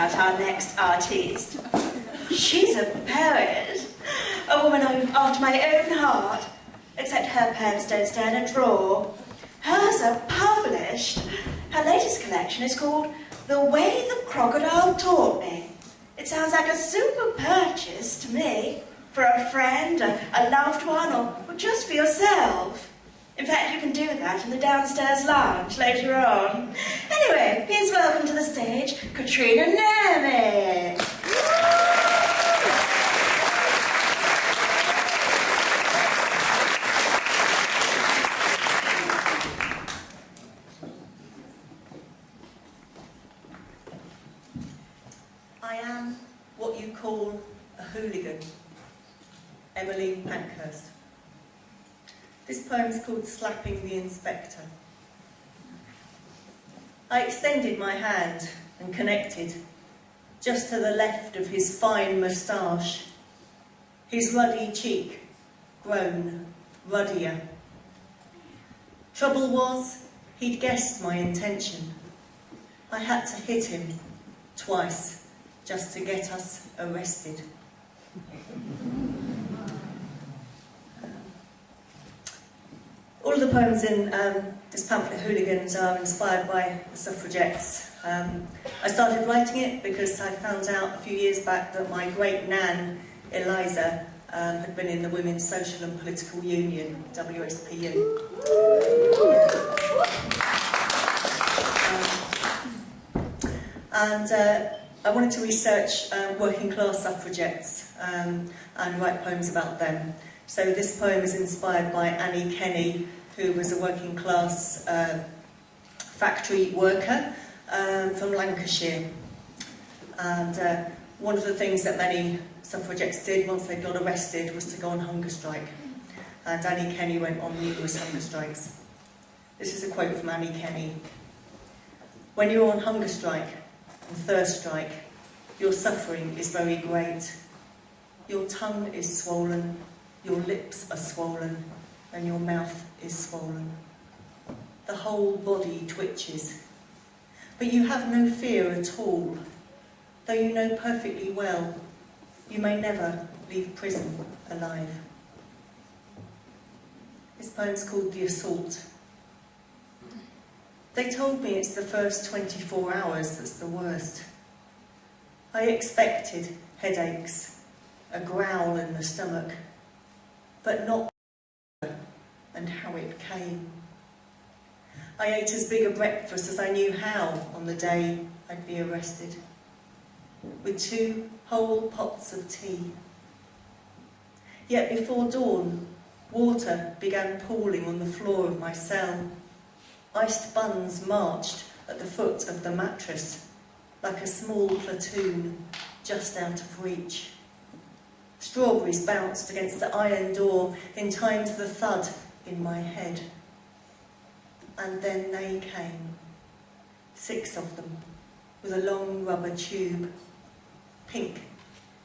about our next artiste. She's a poet, a woman after my own heart, except her poems don't stand a draw. Hers are published. Her latest collection is called The Way the Crocodile Taught Me. It sounds like a super purchase to me, for a friend, a loved one, or just for yourself. In fact, you can do that in the downstairs lounge later on. Anyway, please welcome to the stage, Katrina Naomi. I am what you call a hooligan. Emily Pankhurst. This poem is called Slapping the Inspector. I extended my hand and connected, just to the left of his fine moustache, his ruddy cheek grown ruddier. Trouble was, he'd guessed my intention. I had to hit him twice just to get us arrested. All of the poems in this pamphlet, Hooligans, are inspired by the suffragettes. I started writing it because I found out a few years back that my great nan, Eliza, had been in the Women's Social and Political Union, WSPU. I wanted to research working class suffragettes and write poems about them. So this poem is inspired by Annie Kenny, who was a working class factory worker from Lancashire. And one of the things that many suffragettes did once they got arrested was to go on hunger strike. And Annie Kenny went on numerous hunger strikes. This is a quote from Annie Kenny. When you're on hunger strike and thirst strike, your suffering is very great. Your tongue is swollen, your lips are swollen, and your mouth is swollen. The whole body twitches. But you have no fear at all, though you know perfectly well you may never leave prison alive. This poem's called The Assault. They told me it's the first 24 hours that's the worst. I expected headaches, a growl in the stomach, but not and how it came. I ate as big a breakfast as I knew how on the day I'd be arrested, with 2 whole pots of tea. Yet before dawn, water began pooling on the floor of my cell. Iced buns marched at the foot of the mattress, like a small platoon just out of reach. Strawberries bounced against the iron door in time to the thud in my head. And then they came, 6 of them, with a long rubber tube, pink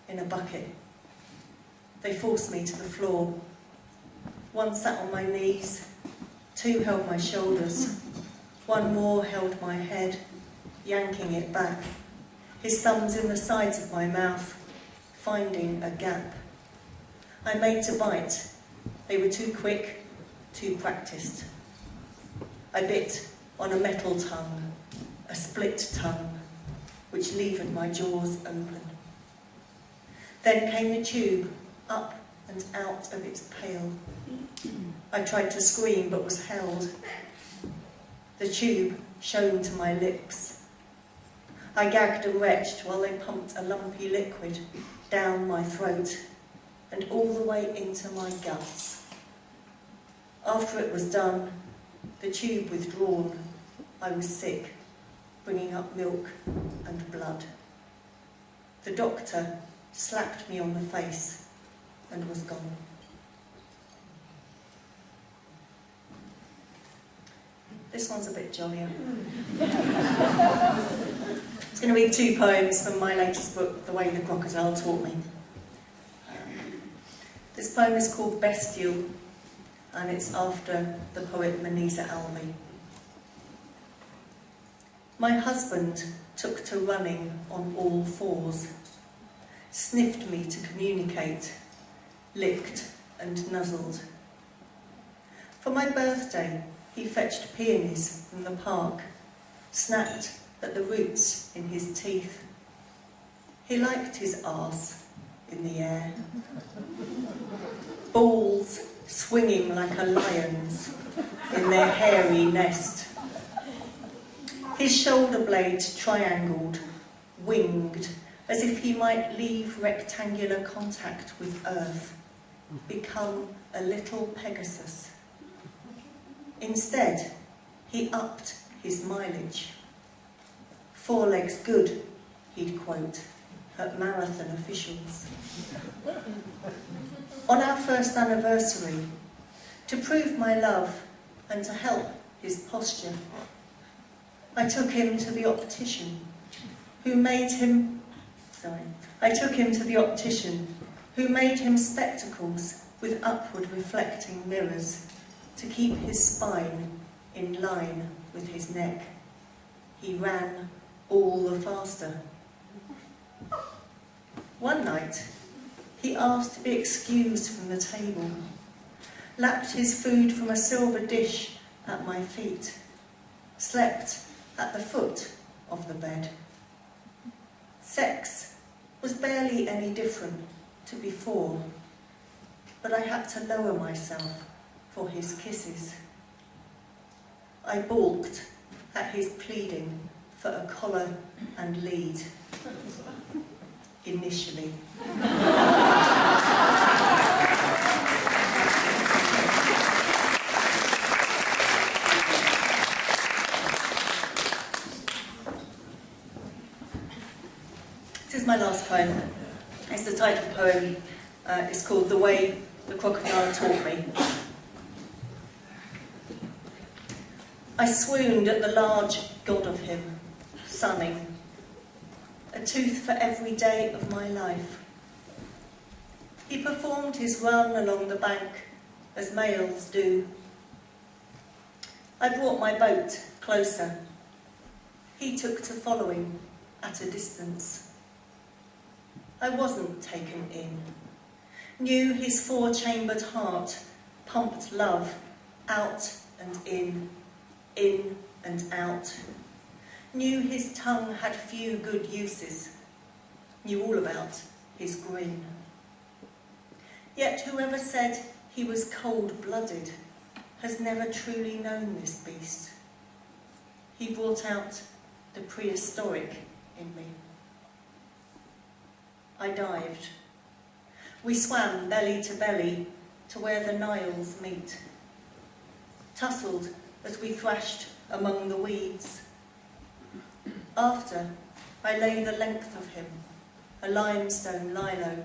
in a bucket. They forced me to the floor. 1 sat on my knees, 2 held my shoulders, 1 more held my head, yanking it back, his thumbs in the sides of my mouth, finding a gap. I made to bite. They were too quick, too practiced. I bit on a metal tongue, a split tongue, which levered my jaws open. Then came the tube, up and out of its pail. I tried to scream, but was held. The tube shone to my lips. I gagged and retched while they pumped a lumpy liquid down my throat and all the way into my guts. After it was done, the tube withdrawn, I was sick, bringing up milk and blood. The doctor slapped me on the face and was gone. This one's a bit jollier. It's going to read 2 poems from my latest book, The Way the Crocodile Taught Me. This poem is called Bestial, and it's after the poet Manisa Alvey. My husband took to running on all fours, sniffed me to communicate, licked and nuzzled. For my birthday, he fetched peonies from the park, snapped at the roots in his teeth. He liked his arse in the air. Balls swinging like a lion's in their hairy nest. His shoulder blades triangled, winged, as if he might leave rectangular contact with earth, become a little Pegasus. Instead, he upped his mileage. 4 legs good, he'd quote, at marathon officials. On our first anniversary, to prove my love and to help his posture, I took him to the optician, who made him spectacles with upward reflecting mirrors to keep his spine in line with his neck. He ran all the faster. One night, he asked to be excused from the table, lapped his food from a silver dish at my feet, slept at the foot of the bed. Sex was barely any different to before, but I had to lower myself for his kisses. I balked at his pleading for a collar and lead. Initially. This is my last poem. It's the title poem. It's called The Way the Crocodile Taught Me. I swooned at the large god of him, sunning, a tooth for every day of my life. He performed his run along the bank as males do. I brought my boat closer. He took to following at a distance. I wasn't taken in. Knew his 4-chambered heart pumped love out and in and out. Knew his tongue had few good uses. Knew all about his grin. Yet whoever said he was cold-blooded has never truly known this beast. He brought out the prehistoric in me. I dived. We swam belly to belly to where the Niles meet. Tussled as we thrashed among the weeds. After, I lay the length of him, a limestone lilo,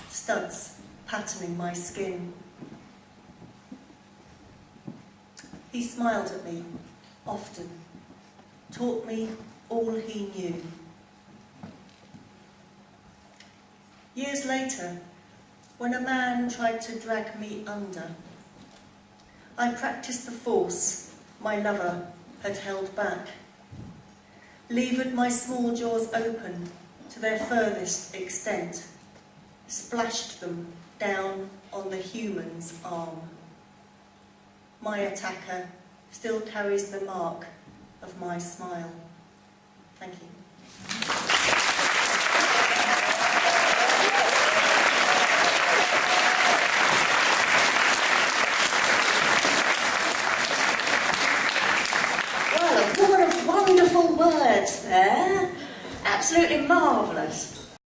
studs patterning my skin. He smiled at me often, taught me all he knew. Years later, when a man tried to drag me under, I practiced the force my lover had held back, levered my small jaws open to their furthest extent, splashed them down on the human's arm. My attacker still carries the mark of my smile. Thank you. Well, a woman of wonderful words there. Absolutely marvellous.